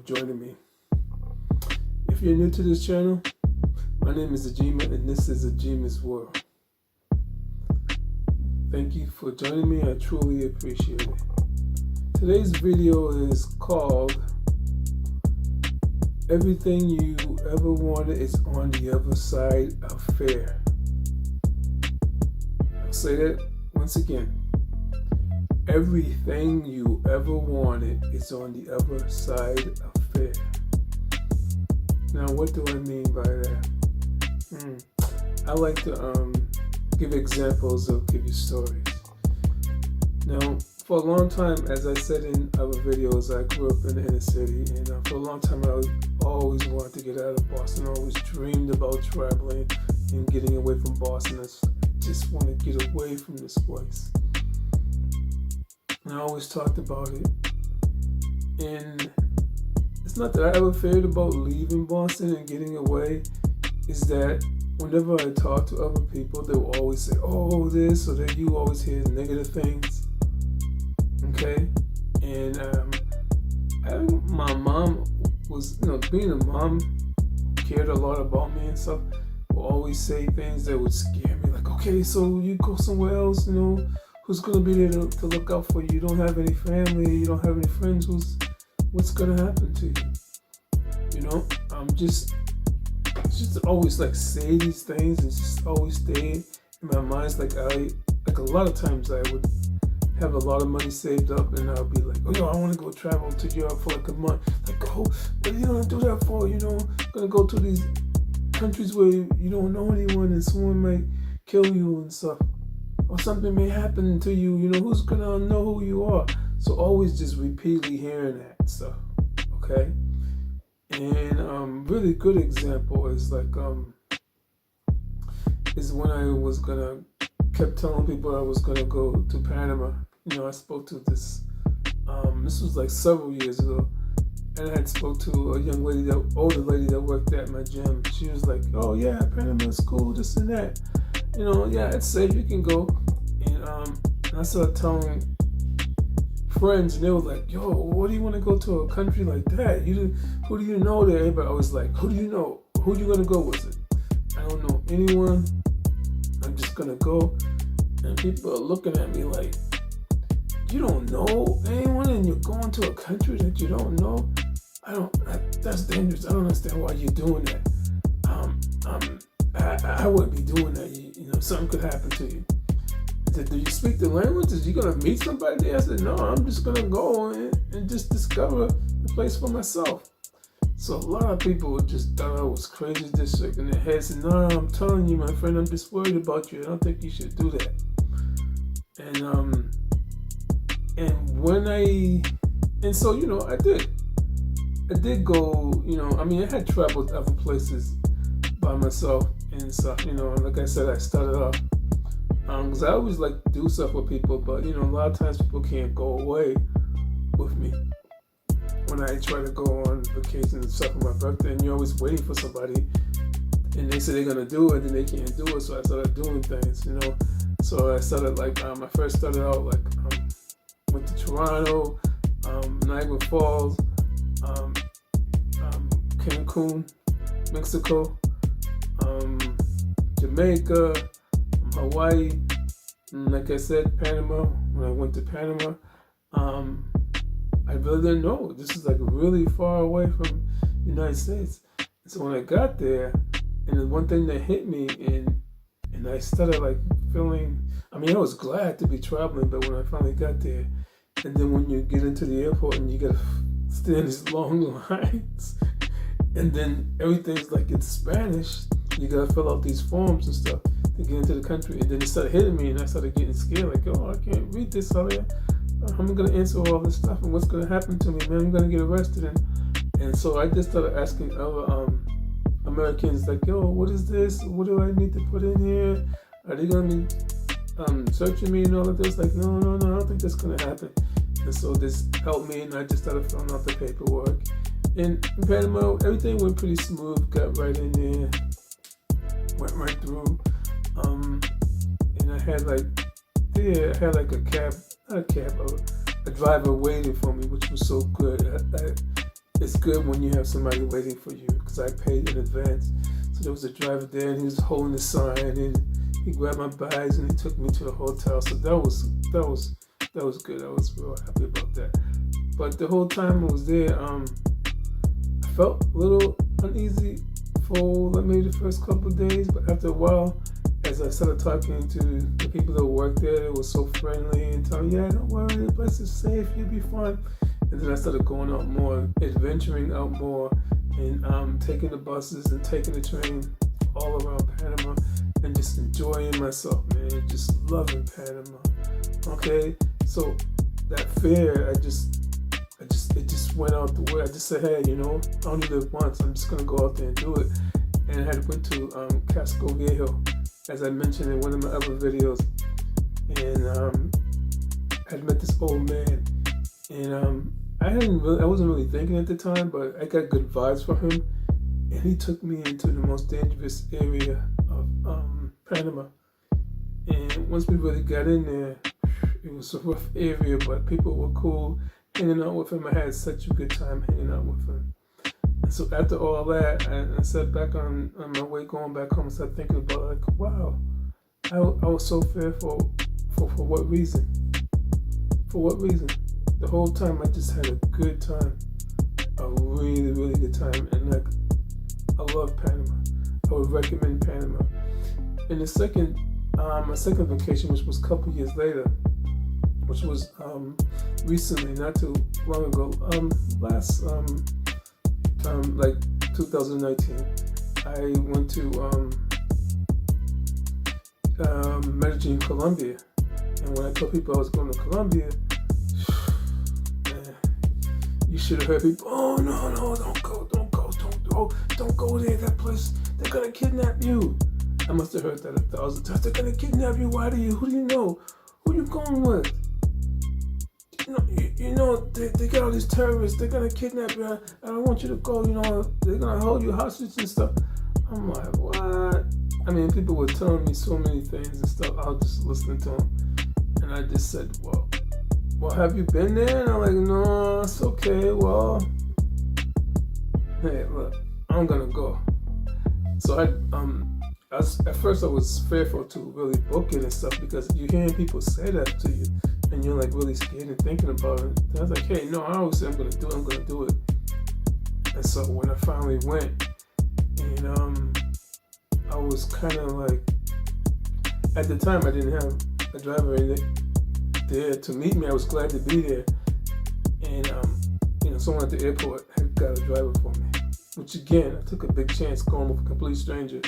joining me. If you're new to this channel, my name is Ajima and this is agymah'sworld. Thank you for joining me. I truly appreciate it. Today's video is called Everything You Ever Wanted is on the Other Side of Fear. I'll say that once again. Everything you ever wanted is on the other side of fear. Now, what do I mean by that? I like to give examples or give you stories. Now, for a long time, as I said in other videos, I grew up in the inner city, and for a long time I always wanted to get out of Boston. I always dreamed about traveling and getting away from Boston. I just want to get away from this place. And I always talked about it. And it's not that I ever feared about leaving Boston and getting away. It's that whenever I talk to other people, they will always say, oh, this or that. You always hear negative things. Okay? And my mom was, being a mom, cared a lot about me and stuff, will always say things that would scare me. Like, okay, so you go somewhere else, who's going to be there to look out for you? You don't have any family, you don't have any friends. What's going to happen to you? I'm just always like say these things and just always stay in my mind. It's like a lot of times I would have a lot of money saved up and I'll be like, I want to go travel to Europe for like a month. Like, what are you going to do that for? I'm going to go to these countries where you don't know anyone and someone might kill you and stuff. Or something may happen to you, who's gonna know who you are? So always just repeatedly hearing that stuff, okay? And really good example is like, is when I was kept telling people I was gonna go to Panama. I spoke to this was like several years ago, and I had spoke to a young lady, older lady that worked at my gym. She was like, oh yeah, Panama's cool, this and that. Yeah, it's safe, you can go. And I started telling friends, and they were like, yo, what do you want to go to a country like that? Who do you know there? Everybody was like, who do you know? Who are you going to go with it? I don't know anyone. I'm just going to go. And people are looking at me like, you don't know anyone and you're going to a country that you don't know? That's dangerous. I don't understand why you're doing that. I wouldn't be doing that. Something could happen to you. I said, do you speak the language? Is you going to meet somebody there? I said, no, I'm just going to go and just discover the place for myself. So a lot of people just thought I was crazy, just shaking their heads. And no, I'm telling you, my friend, I'm just worried about you. I don't think you should do that. So I did go, I had traveled other places by myself and stuff, like I said, I started off, because I always like to do stuff with people, but, a lot of times people can't go away with me when I try to go on vacations and stuff on my birthday, and you're always waiting for somebody, and they say they're going to do it, and they can't do it, so I started doing things, so I started I first started out went to Toronto, Niagara Falls, Cancun, Mexico, Jamaica, Hawaii, and like I said, Panama. When I went to Panama, I really didn't know. This is really far away from the United States. And so when I got there, and the one thing that hit me, and I started feeling, I was glad to be traveling, but when I finally got there, and then when you get into the airport and you gotta stand these long lines, and then everything's in Spanish, you gotta fill out these forms and stuff to get into the country. And then it started hitting me, and I started getting scared. I can't read this. How I'm gonna answer all this stuff, and what's gonna happen to me, man? I'm gonna get arrested. And so I just started asking other Americans, yo, what is this? What do I need to put in here? Are they gonna be searching me and all of this? No, I don't think that's gonna happen. And so this helped me, and I just started filling out the paperwork. And in Panama, everything went pretty smooth. Got right in there, went right through. And I had a cab, not a cab, a driver waiting for me, which was so good. it's good when you have somebody waiting for you, because I paid in advance. So there was a driver there, and he was holding the sign, and he grabbed my bags and he took me to the hotel. So that was good. I was real happy about that. But the whole time I was there, I felt a little uneasy for maybe the first couple of days, but after a while, as I started talking to the people that worked there, they were so friendly and telling me, yeah, don't worry, the place is safe, you'll be fine. And then I started going out more, adventuring out more, and taking the buses and taking the train all around Panama and just enjoying myself, man, just loving Panama. Okay, so that fear, it just went out the way. I just said, hey, I only live once. I'm just gonna go out there and do it. And I had went to Casco Viejo, as I mentioned in one of my other videos, and I had met this old man, and I wasn't really thinking at the time, but I got good vibes from him, and he took me into the most dangerous area of Panama. And once we really got in there, it was a rough area, but people were cool. Hanging out with him, I had such a good time hanging out with him. And so after all that, I sat back on my way going back home and started thinking about, like, wow, I was so fearful. For what reason? For what reason? The whole time I just had a good time, a really, really good time, and like, I love Panama. I would recommend Panama. And the second, my second vacation, which was a couple years later, which was recently, not too long ago, like 2019, I went to Medellin, Colombia. And when I told people I was going to Colombia, man, you should have heard people, oh no, don't go there, that place, they're gonna kidnap you. I must have heard that 1,000 times. They're gonna kidnap you. Who do you know? Who you going with? They got all these terrorists. They're gonna kidnap you. I don't want you to go. They're gonna hold you hostage and stuff. I'm like, what? I mean, people were telling me so many things and stuff. I was just listening to them, and I just said, well, have you been there? And I'm like, no, it's okay. Well, hey, look, I'm gonna go. So at first I was fearful to really book it and stuff, because you're hearing people say that to you, and you're like really scared and thinking about it. And I was like, hey, no, I always say I'm gonna do it. And so when I finally went, and I was kind of like, at the time I didn't have a driver in it there to meet me. I was glad to be there, and someone at the airport had got a driver for me, which again, I took a big chance going with a complete stranger.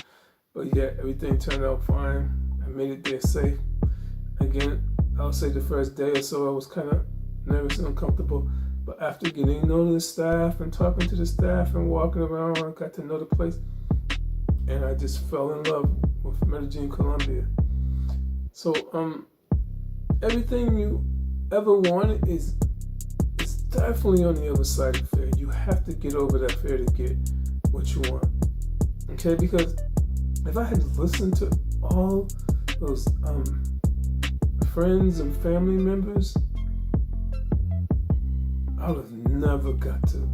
But yeah, everything turned out fine. I made it there safe. Again, I'll say the first day or so I was kind of nervous and uncomfortable. But after getting to know the staff and talking to the staff and walking around, I got to know the place. And I just fell in love with Medellin, Colombia. So everything you ever wanted is definitely on the other side of fear. You have to get over that fear to get what you want. Okay, because if I had listened to all those friends and family members, I would have never got to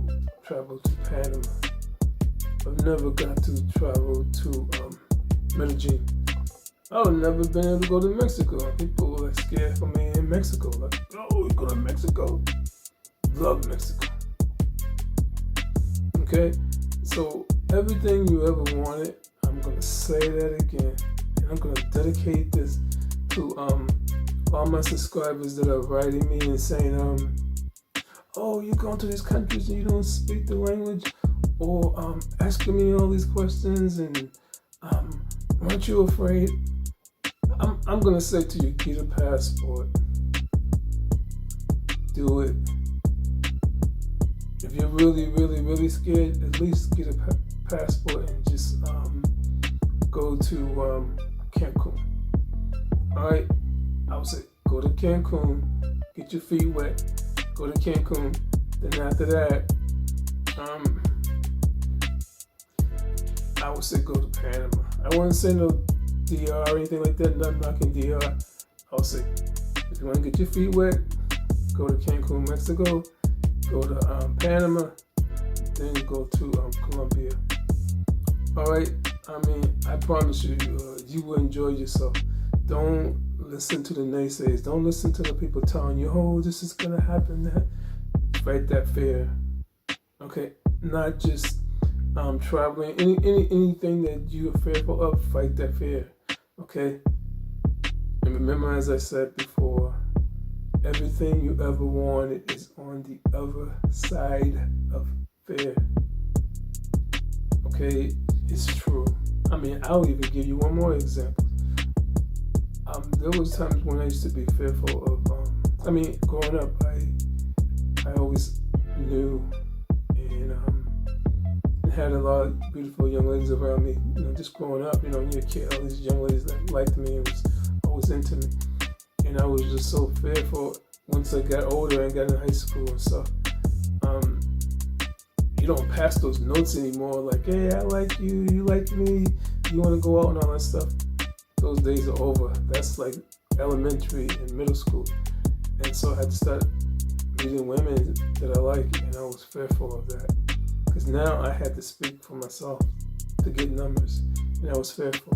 travel to Panama. I've never got to travel to Medellin. I would have never been able to go to Mexico. People were like scared for me in Mexico. Like, oh, you go to Mexico? Love Mexico. Okay, so everything you ever wanted, I'm gonna say that again, and I'm gonna dedicate this to all my subscribers that are writing me and saying, oh, you're going to these countries and you don't speak the language, or asking me all these questions, and aren't you afraid? I'm gonna say to you, get a passport. Do it. If you're really, really, really scared, at least get a passport and just go to Cancun. All right, I would say go to Cancun, get your feet wet, go to Cancun. Then after that, I would say go to Panama. I wouldn't say no DR or anything like that. Not knocking DR. I would say if you want to get your feet wet, go to Cancun, Mexico. Go to Panama, then go to Colombia. All right. I mean, I promise you, you will enjoy yourself. Don't listen to the naysayers. Don't listen to the people telling you, "Oh, this is gonna happen." That fight that fear. Okay, not just traveling. Anything that you are fearful of, fight that fear. Okay. And remember, as I said before, everything you ever wanted is on the other side of fear. Okay, it's true. I mean, I'll even give you one more example. There was times when I used to be fearful of. Growing up, I always knew and had a lot of beautiful young ladies around me. Just growing up, you're a kid, all these young ladies that liked me and was always into me. And I was just so fearful once I got older and got in high school and stuff. You don't pass those notes anymore, like, "Hey, I like you, you like me, you want to go out," and all that stuff. Those days are over. That's like elementary and middle school. And so I had to start meeting women that I like, and I was fearful of that. Because now I had to speak for myself to get numbers, and I was fearful.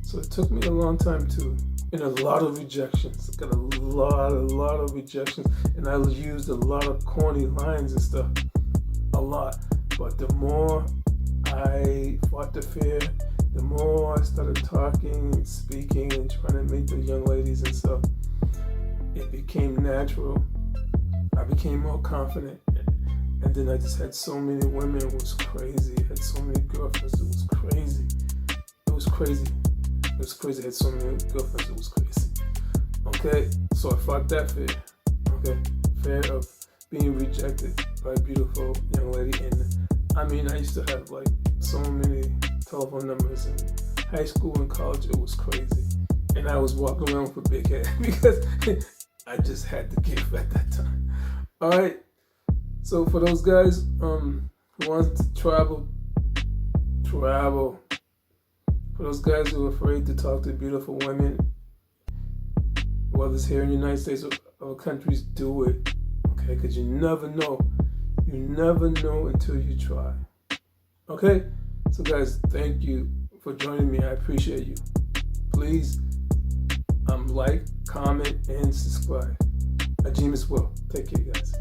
So it took me a long time too, and a lot of rejections. I got a lot of rejections, and I used a lot of corny lines and stuff. A lot. But the more I fought the fear, the more I started talking and speaking and trying to meet the young ladies and stuff, it became natural. I became more confident. And then I just had so many women. It was crazy. I had so many girlfriends. It was crazy. It was crazy. It was crazy. I had so many girlfriends. It was crazy. Okay? So I fought that fear. Okay? Fear of being rejected by a beautiful young lady. And I used to have like so many telephone numbers in high school and college. It was crazy. And I was walking around with a big head because I just had to give at that time. All right. So for those guys who want to travel. For those guys who are afraid to talk to beautiful women, whether it's here in the United States or other countries, do it. Okay, because you never know. You never know until you try. Okay? So guys, thank you for joining me. I appreciate you. Please like, comment, and subscribe. Agymah'sworld. Take care, guys.